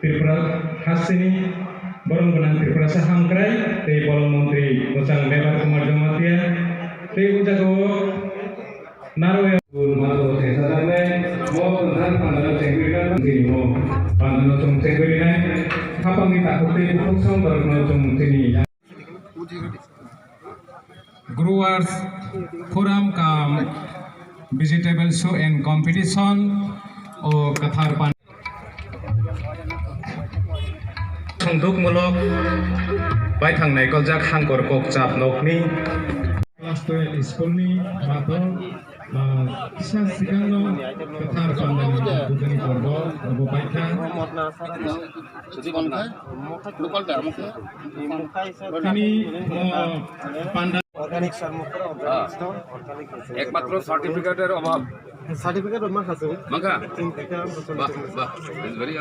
Tripura Hasini borong benang Tripura Sahamkrai tei bolong Menteri Musang Bebas Kumar Jamatia tei ujago Narwaya Mato Tesadane mo tentang pandana cengkirikan sini mo pandana cung cengkirikan kapang kita kutik fungsong berno cung sini Growers Forum kam Vegetable Show and Competition o Kathar Pan Songduk mulok bai thangnai koljak hangkor kokchap nokni class 12 schoolni mato kisah sigangno Kathar Pandani Bugani Korbo Abo Paikha Kini Panda organic সারমুক্ত organic একমাত্র সার্টিফিকেটের অভাব certificate আমার কাছে মাখা বাহ very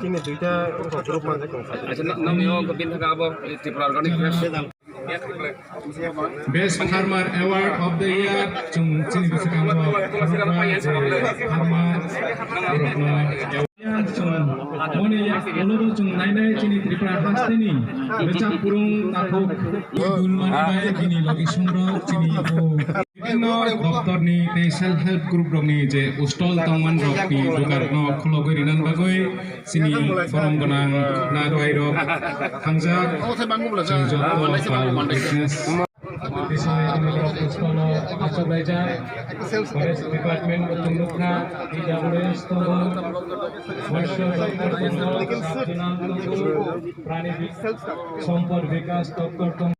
তিনে দুইটা গ্রুপ মাঝে আচ্ছা নামিও কবিন থাকা আবো Tripura organic fresh Best Farmer Award of the Year chung chini bisakang Mone olodo chung nainai chini Tripura Hasteni Beca Purung Takuk Idul Manibai Gini Logi Sungro Chini Ibu Bibino Doktor ni Self Help Group Rok ni je Ustol Tangman Rok ni Dukar no Khulogoi Rinan Bagoi Sini Forum Gonang Narwai Rok Hangjak Jengjo Business Forest Department Tunukna DWS Tolong Workshop Prani Sompor Vikas Dr.